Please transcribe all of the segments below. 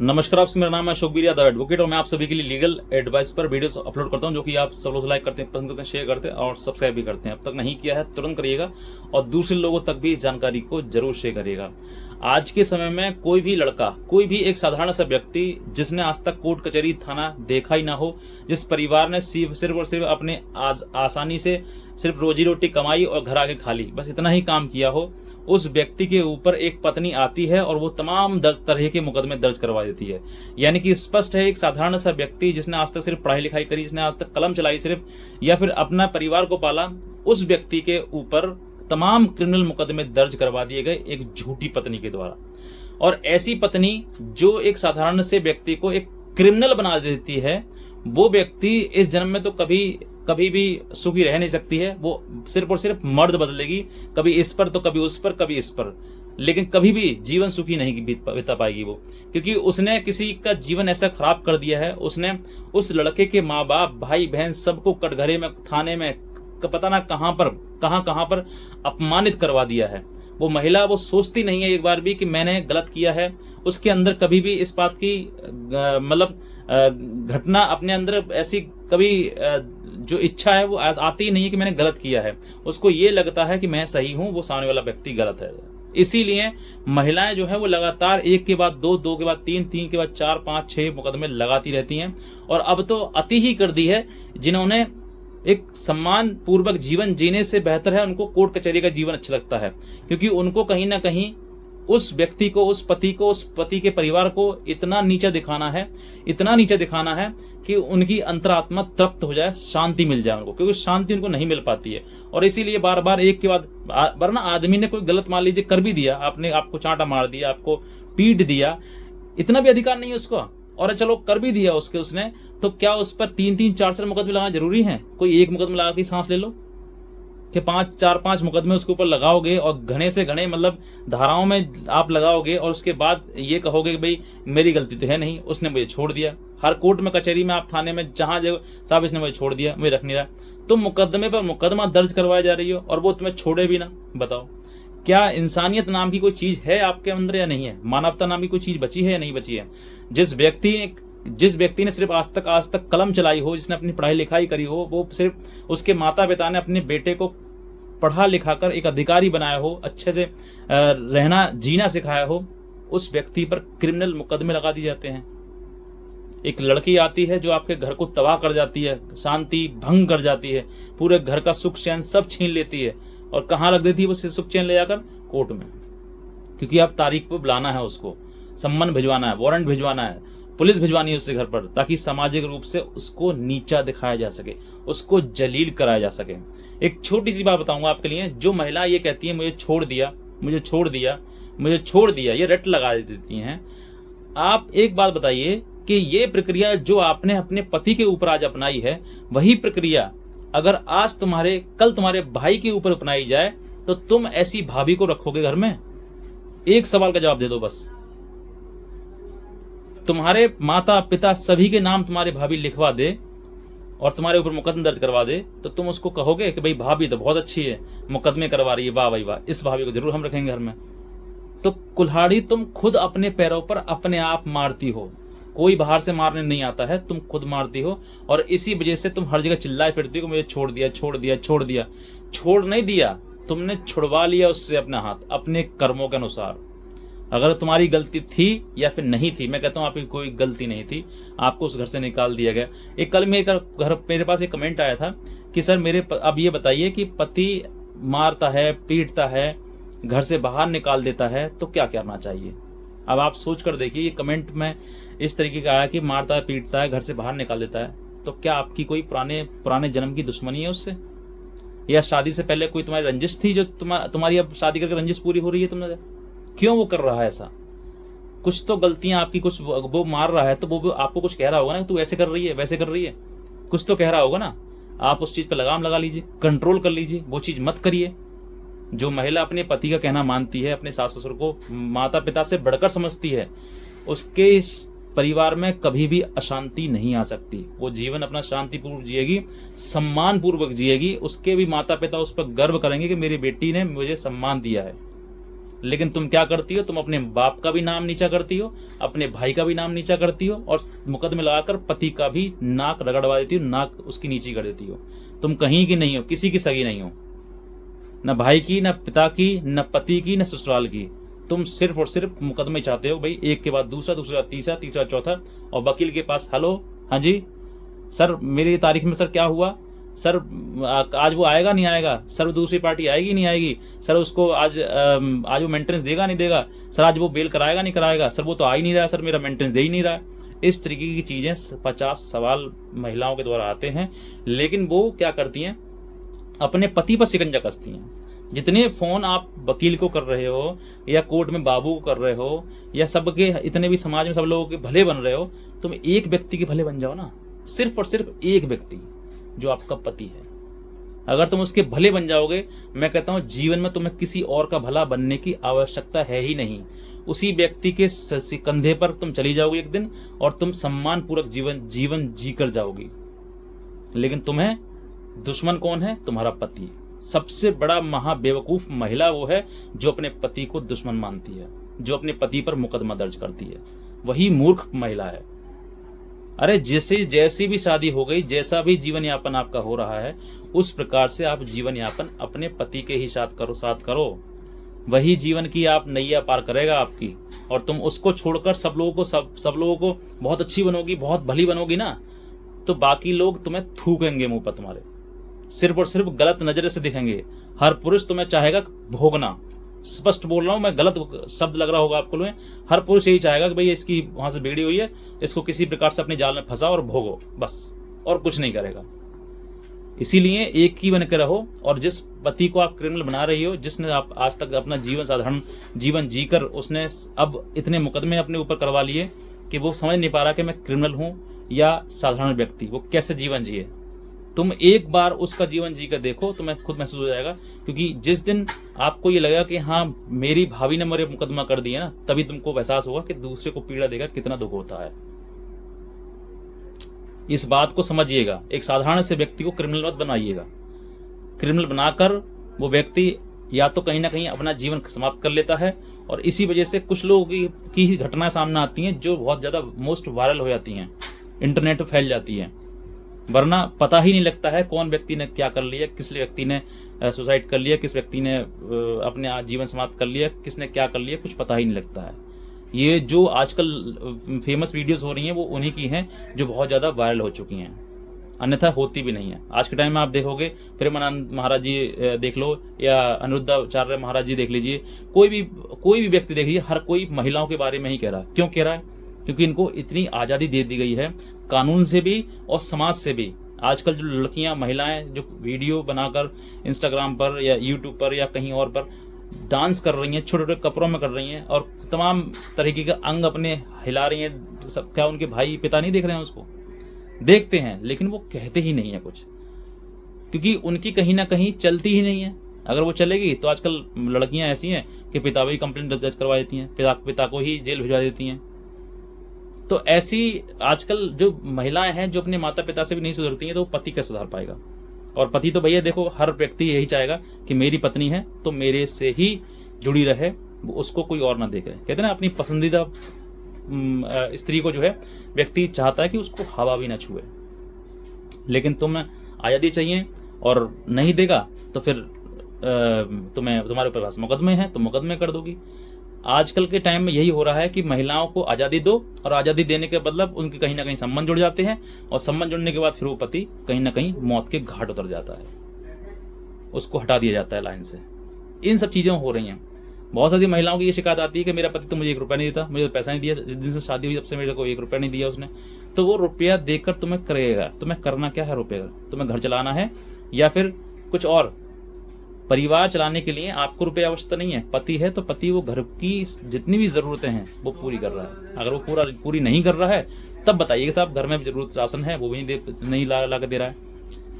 नमस्कार, आपसे मेरा नाम है अशोक यादव एडवोकेट और मैं आप सभी के लिए लीगल एडवाइस पर वीडियोस अपलोड करता हूं, जो कि आप सब लोग लाइक करते हैं, पसंद करते हैं, शेयर करते हैं और सब्सक्राइब भी करते हैं। अब तक नहीं किया है तुरंत करिएगा और दूसरे लोगों तक भी इस जानकारी को जरूर शेयर करिएगा। आज के समय में कोई भी लड़का, कोई भी एक साधारण सा व्यक्ति जिसने आज तक कोर्ट कचहरी थाना देखा ही ना हो, जिस परिवार ने सिर्फ और सिर्फ अपने आसानी से सिर्फ रोजी रोटी कमाई और घर आके खा ली, बस इतना ही काम किया हो, उस व्यक्ति के ऊपर एक पत्नी आती है और वो तमाम तरह के मुकदमे दर्ज करवा देती है। यानी कि स्पष्ट है, एक साधारण सा व्यक्ति जिसने आज तक सिर्फ पढ़ाई लिखाई करी, जिसने आज तक कलम चलाई सिर्फ, या फिर अपना परिवार को पाला, उस व्यक्ति के ऊपर तमाम क्रिमिनल मुकदमे दर्ज करवा दिए गए एक झूठी पत्नी के द्वारा। और ऐसी पत्नी जो एक साधारण से व्यक्ति को एक क्रिमिनल बना देती है, वो व्यक्ति इस जन्म में तो कभी भी सुखी रह नहीं सकती है। वो सिर्फ और सिर्फ मर्द बदलेगी, कभी इस पर तो कभी उस पर, कभी इस पर, लेकिन कभी भी जीवन सुखी नहीं बिता पाएगी वो, क्योंकि उसने किसी का जीवन ऐसा खराब कर दिया है। उसने उस लड़के के माँ बाप, भाई बहन सबको कटघरे में, थाने में, पता ना कहाँ पर अपमानित करवा दिया है। वो महिला वो सोचती नहीं है एक बार भी कि मैंने गलत किया है। उसके अंदर कभी भी इस बात की मतलब घटना अपने अंदर ऐसी कभी जो इच्छा है वो आती ही नहीं है कि मैंने गलत किया है। उसको ये लगता है कि मैं सही हूं, वो सामने वाला व्यक्ति गलत है। इसीलिए महिलाएं जो है वो लगातार एक के बाद दो, दो के बाद तीन, तीन के बाद चार, पांच, 6 मुकदमे लगाती रहती हैं। और अब तो अति ही कर दी है। जिन्होंने एक सम्मान पूर्वक जीवन जीने से बेहतर है उनको कोर्ट कचहरी का जीवन अच्छा लगता है, क्योंकि उनको कहीं ना कहीं उस व्यक्ति को, उस पति के परिवार को इतना नीचा दिखाना है कि उनकी अंतरात्मा तृप्त हो जाए, शांति मिल जाए उनको, क्योंकि शांति उनको नहीं मिल पाती है। और इसीलिए बार बार एक के बाद, वरना आदमी ने कोई गलत मान लीजिए कर भी दिया, आपने आपको चांटा मार दिया, आपको पीट दिया, इतना भी अधिकार नहीं है उसको, और चलो कर भी दिया उसने, तो क्या उस पर 3-3, 4-4 मुकदमे लगाना जरूरी है? कोई एक मुकदमा लगा के सांस ले लो कि 4-5 मुकदमे उसके ऊपर लगाओगे और घने से घने मतलब धाराओं में आप लगाओगे और उसके बाद ये कहोगे कि भाई मेरी गलती तो है नहीं, उसने मुझे छोड़ दिया। हर कोर्ट में, कचहरी में, आप थाने में, जहां जो साहब इसने मुझे छोड़ दिया, मुझे रख नहीं रहा, तुम मुकदमे पर मुकदमा दर्ज करवाए जा रही हो और वो तुम्हें छोड़े भी ना। बताओ, क्या इंसानियत नाम की कोई चीज है आपके अंदर या नहीं है? मानवता नाम की कोई चीज बची है या नहीं बची है? जिस व्यक्ति ने सिर्फ आज तक कलम चलाई हो, जिसने अपनी पढ़ाई लिखाई करी हो, वो सिर्फ उसके माता पिता ने अपने बेटे को पढ़ा लिखा कर एक अधिकारी बनाया हो, अच्छे से रहना जीना सिखाया हो, उस व्यक्ति पर क्रिमिनल मुकदमे लगा दिए जाते हैं। एक लड़की आती है जो आपके घर को तबाह कर जाती है, शांति भंग कर जाती है, पूरे घर का सुख चैन सब छीन लेती है, और कहाँ रख देती है वो सुख चैन ले जाकर? कोर्ट में। क्योंकि आप तारीख पर बुलाना है, उसको सम्मन भिजवाना है, वारंट भिजवाना है, पुलिस भिजवानी है उसके घर पर, ताकि सामाजिक रूप से उसको नीचा दिखाया जा सके, उसको जलील कराया जा सके। एक छोटी सी बात बताऊंगा आपके लिए। जो महिला ये कहती है मुझे छोड़ दिया, ये रट लगा देती हैं। आप एक बात बताइए कि ये प्रक्रिया जो आपने अपने पति के ऊपर आज अपनाई है, वही प्रक्रिया अगर आज कल तुम्हारे भाई के ऊपर अपनाई जाए तो तुम ऐसी भाभी को रखोगे घर में? एक सवाल का जवाब दे दो बस। तुम्हारे माता पिता सभी के नाम तुम्हारी भाभी लिखवा दे और तुम्हारे ऊपर मुकदमा दर्ज करवा दे, तो तुम उसको कहोगे कि भाई भाभी तो बहुत अच्छी है, मुकदमे करवा रही है, वाह भाई वाह, इस भाभी को जरूर हम रखेंगे घर में। तो कुल्हाड़ी तुम खुद अपने पैरों पर अपने आप मारती हो, कोई बाहर से मारने नहीं आता है, तुम खुद मारती हो। और इसी वजह से तुम हर जगह चिल्लाए फिरती हो मुझे छोड़ दिया। छोड़ नहीं दिया, तुमने छुड़वा लिया उससे अपना हाथ, अपने कर्मों के अनुसार। अगर तुम्हारी गलती थी या फिर नहीं थी, मैं कहता हूं आपकी कोई गलती नहीं थी, आपको उस घर से निकाल दिया गया। एक कल मेरे पास एक कमेंट आया था कि सर अब ये बताइए कि पति मारता है, पीटता है, घर से बाहर निकाल देता है, तो क्या करना चाहिए? अब आप सोच कर देखिए, ये कमेंट में इस तरीके का आया कि मारता है, पीटता है, घर से बाहर निकाल देता है, तो क्या आपकी कोई पुराने जन्म की दुश्मनी है उससे, या शादी से पहले कोई तुम्हारी रंजिश थी जो तुम्हारी अब शादी करके रंजिश पूरी हो रही है? तुमने क्यों वो कर रहा है ऐसा? कुछ तो गलतियां आपकी, कुछ वो मार रहा है तो वो आपको कुछ कह रहा होगा ना, तू ऐसे कर रही है, वैसे कर रही है, कुछ तो कह रहा होगा ना। आप उस चीज पर लगाम लगा लीजिए, कंट्रोल कर लीजिए, वो चीज मत करिए। जो महिला अपने पति का कहना मानती है, अपने सास ससुर को माता पिता से बढ़कर समझती है, उसके परिवार में कभी भी अशांति नहीं आ सकती। वो जीवन अपना शांतिपूर्वक जिएगी, सम्मान पूर्वक जिएगी, उसके भी माता पिता उस पर गर्व करेंगे कि मेरी बेटी ने मुझे सम्मान दिया है। लेकिन तुम क्या करती हो, तुम अपने बाप का भी नाम नीचा करती हो, अपने भाई का भी नाम नीचा करती हो, और मुकदमे लगाकर पति का भी नाक रगड़वा देती हो, नाक उसकी नीची कर देती हो। तुम कहीं की नहीं हो, किसी की सगी नहीं हो, न भाई की, न पिता की, न पति की, न ससुराल की। तुम सिर्फ और सिर्फ मुकदमे चाहते हो भाई, एक के बाद दूसरा, दूसरा तीसरा, तीसरा चौथा, और वकील के पास हेलो, हाँ जी सर मेरी तारीख में सर क्या हुआ, सर आज वो आएगा नहीं आएगा, सर दूसरी पार्टी आएगी नहीं आएगी, सर उसको आज वो मेंटेनेंस देगा नहीं देगा, सर आज वो बेल कराएगा नहीं कराएगा, सर वो तो आ ही नहीं रहा, सर मेरा मेंटेनेंस दे ही नहीं रहा। इस तरीके की चीज़ें 50 सवाल महिलाओं के द्वारा आते हैं, लेकिन वो क्या करती हैं, अपने पति पर शिकंजा कसती हैं। जितने फ़ोन आप वकील को कर रहे हो, या कोर्ट में बाबू को कर रहे हो, या सबके इतने भी समाज में सब लोगों के भले बन रहे हो, तुम एक व्यक्ति के भले बन जाओ ना, सिर्फ और सिर्फ एक व्यक्ति जो आपका पति है। अगर तुम उसके भले बन जाओगे, मैं कहता हूं जीवन में तुम्हें किसी और का भला बनने की आवश्यकता है ही नहीं। उसी व्यक्ति के कंधे पर तुम चली जाओगी एक दिन, और तुम सम्मान पूर्वक जीवन जी कर जाओगी। लेकिन तुम्हें दुश्मन कौन है? तुम्हारा पति। सबसे बड़ा महाबेवकूफ महिला वो है जो अपने पति को दुश्मन मानती है, जो अपने पति पर मुकदमा दर्ज करती है, वही मूर्ख महिला है। अरे जैसी भी शादी हो गई, जैसा भी जीवन यापन आपका हो रहा है, उस प्रकार से आप जीवन यापन अपने पति के ही साथ करो। वही जीवन की आप नैया पार करेगा आपकी, और तुम उसको छोड़कर सब लोगों को बहुत अच्छी बनोगी, बहुत भली बनोगी ना, तो बाकी लोग तुम्हें थूकेंगे मुंह पर तुम्हारे, सिर्फ और सिर्फ गलत नजरे से दिखेंगे। हर पुरुष तुम्हें चाहेगा भोगना। स्पष्ट बोल रहा हूं मैं, गलत शब्द लग रहा होगा आपको लोग। हर पुरुष यही चाहेगा कि भाई इसकी वहां से बिगड़ी हुई है, इसको किसी प्रकार से अपने जाल में फंसाओ और भोगो, बस, और कुछ नहीं करेगा। इसीलिए एक ही बन के रहो, और जिस पति को आप क्रिमिनल बना रही हो, जिसने आप आज तक अपना साधारण जीवन जीकर उसने अब इतने मुकदमे अपने ऊपर करवा लिए कि वो समझ नहीं पा रहा कि मैं क्रिमिनल हूं या साधारण व्यक्ति, वो कैसे जीवन जिए। तुम एक बार उसका जीवन जी कर देखो, तुम्हें खुद महसूस हो जाएगा। क्योंकि जिस दिन आपको ये लगेगा कि हाँ मेरी भाभी ने मेरे मुकदमा कर दिया ना, तभी तुमको एहसास होगा कि दूसरे को पीड़ा देकर कितना दुख होता है। इस बात को समझिएगा। एक साधारण से व्यक्ति को क्रिमिनल मत बनाइएगा। क्रिमिनल बनाकर वो व्यक्ति या तो कहीं ना कहीं अपना जीवन समाप्त कर लेता है, और इसी वजह से कुछ लोगों की ही घटनाएं सामने आती हैं जो बहुत ज्यादा मोस्ट वायरल हो जाती हैं, इंटरनेट पर फैल जाती हैं। वरना पता ही नहीं लगता है कौन व्यक्ति ने क्या कर लिया, किस व्यक्ति ने सुसाइड कर लिया, किस व्यक्ति ने अपने जीवन समाप्त कर लिया, किसने क्या कर लिया, कुछ पता ही नहीं लगता है। ये जो आजकल फेमस वीडियोस हो रही हैं वो उन्हीं की हैं जो बहुत ज़्यादा वायरल हो चुकी हैं, अन्यथा होती भी नहीं है। आज के टाइम में आप देखोगे, प्रेमानंद महाराज जी देख लो, या अनिरुद्धाचार्य महाराज जी देख लीजिए, कोई भी व्यक्ति देख लीजिए, हर कोई महिलाओं के बारे में ही कह रहा है। क्यों कह रहा है? क्योंकि इनको इतनी आज़ादी दे दी गई है, कानून से भी और समाज से भी। आजकल जो लड़कियां, महिलाएं जो वीडियो बनाकर इंस्टाग्राम पर या यूट्यूब पर या कहीं और पर डांस कर रही हैं, छोटे छोटे कपड़ों में कर रही हैं, और तमाम तरीके के अंग अपने हिला रही हैं, सब क्या उनके भाई पिता नहीं देख रहे हैं? उसको देखते हैं, लेकिन वो कहते ही नहीं है कुछ, क्योंकि उनकी कहीं ना कहीं चलती ही नहीं है। अगर वो चलेगी तो आजकल लड़कियां ऐसी हैं कि पिता भी कंप्लेंट दर्ज करवा देती हैं, पिता को ही जेल भिजवा देती हैं। तो ऐसी आजकल जो महिलाएं हैं जो अपने माता पिता से भी नहीं सुधरती हैं, तो वो पति कैसे सुधार पाएगा? और पति तो भैया देखो, हर व्यक्ति यही चाहेगा कि मेरी पत्नी है तो मेरे से ही जुड़ी रहे, उसको कोई और ना देखे। कहते हैं ना, अपनी पसंदीदा स्त्री को जो है व्यक्ति चाहता है कि उसको हवा भी ना छुए। लेकिन तुम्हें आज़ादी चाहिए और नहीं देगा तो फिर तुम्हारे ऊपर पास मुकदमे हैं, तो मुकदमे कर दोगी। आजकल के टाइम में यही हो रहा है कि महिलाओं को आज़ादी दो, और आज़ादी देने के बदलब उनके कहीं ना कहीं संबंध जुड़ जाते हैं, और संबंध जुड़ने के बाद फिर वो पति कहीं ना कहीं मौत के घाट उतर जाता है, उसको हटा दिया जाता है लाइन से। इन सब चीज़ें हो रही हैं। बहुत सारी महिलाओं की ये शिकायत आती है कि मेरा पति तो मुझे 1 रुपया नहीं देता, मुझे पैसा नहीं दिया, जिस दिन से शादी हुई तब से मेरे को 1 रुपया नहीं दिया उसने। तो वो रुपया देकर तुम्हें करेगा, तुम्हें करना क्या है रुपये? तुम्हें घर चलाना है या फिर कुछ और? परिवार चलाने के लिए आपको रुपये आवश्यकता नहीं है। पति है तो पति वो घर की जितनी भी ज़रूरतें हैं वो पूरी कर रहा है। अगर वो पूरी नहीं कर रहा है तब बताइए कि साहब घर में जरूरत राशन है वो भी नहीं ला के दे रहा है।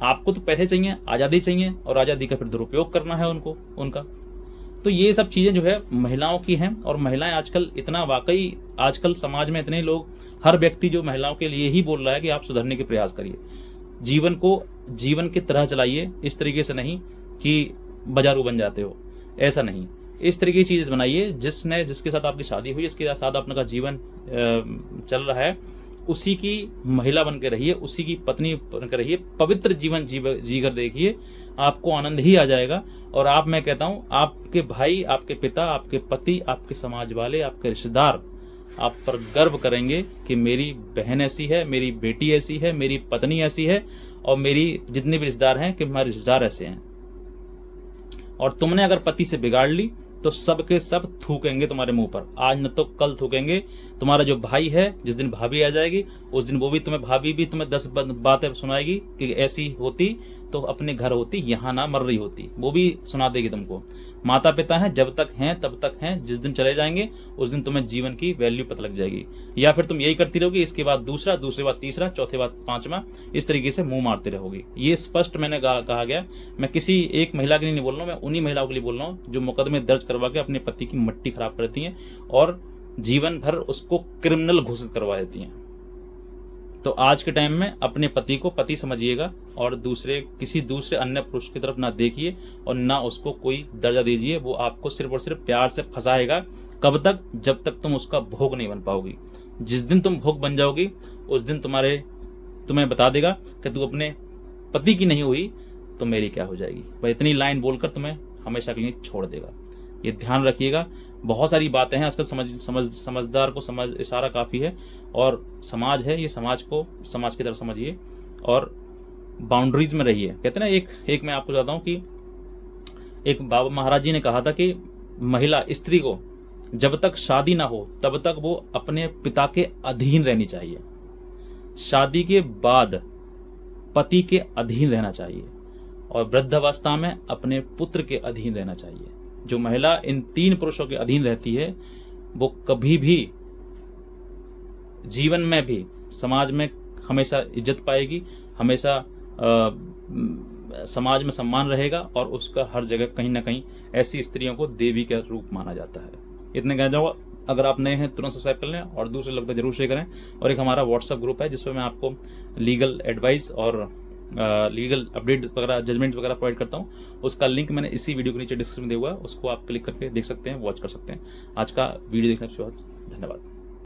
आपको तो पैसे चाहिए, आज़ादी चाहिए, और आज़ादी का फिर दुरुपयोग करना है उनका। तो ये सब चीज़ें जो है महिलाओं की हैं, और महिलाएं आजकल इतना, वाकई आजकल समाज में इतने लोग, हर व्यक्ति जो महिलाओं के लिए ही बोल रहा है कि आप सुधरने के प्रयास करिए, जीवन को जीवन की तरह चलाइए, इस तरीके से नहीं कि बाजारू बन जाते हो, ऐसा नहीं। इस तरीके की चीज़ बनाइए जिसके साथ आपकी शादी हुई, जिसके साथ आपका जीवन चल रहा है, उसी की महिला बन के रहिए, उसी की पत्नी बन के रहिए, पवित्र जीवन जी कर देखिए, आपको आनंद ही आ जाएगा। और मैं कहता हूँ, आपके भाई, आपके पिता, आपके पति, आपके समाज वाले, आपके रिश्तेदार आप पर गर्व करेंगे कि मेरी बहन ऐसी है, मेरी बेटी ऐसी है, मेरी पत्नी ऐसी है, और मेरी जितने भी रिश्तेदार हैं कि हमारे रिश्तेदार ऐसे हैं। और तुमने अगर पति से बिगाड़ ली तो सब के सब थूकेंगे तुम्हारे मुंह पर, आज न तो कल थूकेंगे। तुम्हारा जो भाई है, जिस दिन भाभी आ जाएगी उस दिन वो भी भाभी भी तुम्हें 10 बातें सुनाएगी कि ऐसी होती तो अपने घर होती, यहाँ ना मर रही होती, वो भी सुना देगी तुमको। माता पिता हैं, जब तक हैं तब तक हैं, जिस दिन चले जाएंगे उस दिन तुम्हें जीवन की वैल्यू पता लग जाएगी। या फिर तुम यही करती रहोगी, इसके बाद दूसरा, दूसरे बाद तीसरा, चौथे बाद पांचवा, इस तरीके से मुंह मारते रहोगी। ये स्पष्ट मैंने कहा गया। मैं किसी एक महिला के लिए नहीं बोल रहा हूँ, मैं उन्हीं महिलाओं के लिए बोल रहा हूँ जो मुकदमे दर्ज करवा के अपने पति की मट्टी खराब करती हैं और जीवन भर उसको क्रिमिनल घोषित करवा देती हैं। तो आज के टाइम में अपने पति को पति समझिएगा और किसी दूसरे अन्य पुरुष की तरफ ना देखिए और ना उसको कोई दर्जा दीजिए। वो आपको सिर्फ और सिर्फ प्यार से फंसाएगा। कब तक? जब तक तुम उसका भोग नहीं बन पाओगी। जिस दिन तुम भोग बन जाओगी उस दिन तुम्हें बता देगा कि तू अपने पति की नहीं हुई तो मेरी क्या हो जाएगी। वह इतनी लाइन बोलकर तुम्हें हमेशा के लिए छोड़ देगा। ये ध्यान रखिएगा। बहुत सारी बातें हैं आजकल, समझदार को समझ इशारा काफ़ी है। और समाज है, ये समाज को समाज की तरफ समझिए और बाउंड्रीज में रहिए। कहते हैं ना, एक मैं आपको बताता हूँ कि एक बाबा महाराज जी ने कहा था कि महिला, स्त्री को जब तक शादी ना हो तब तक वो अपने पिता के अधीन रहनी चाहिए। शादी के बाद पति के अधीन रहना चाहिए और वृद्धावस्था में अपने पुत्र के अधीन रहना चाहिए। जो महिला इन 3 पुरुषों के अधीन रहती है वो कभी भी जीवन में भी समाज में हमेशा इज्जत पाएगी, हमेशा समाज में सम्मान रहेगा और उसका हर जगह कहीं ना कहीं ऐसी स्त्रियों को देवी का रूप माना जाता है। इतने कहना चाहूँगा। अगर आप नए हैं तुरंत सब्सक्राइब कर लें और दूसरे लोग तक जरूर शेयर करें। और एक हमारा व्हाट्सएप ग्रुप है जिसपे मैं आपको लीगल एडवाइस और लीगल अपडेट वगैरह, जजमेंट वगैरह प्रोवाइड करता हूँ। उसका लिंक मैंने इसी वीडियो के नीचे डिस्क्रिप्शन में दिया हुआ है, उसको आप क्लिक करके देख सकते हैं, वॉच कर सकते हैं। आज का वीडियो देखने के बाद धन्यवाद।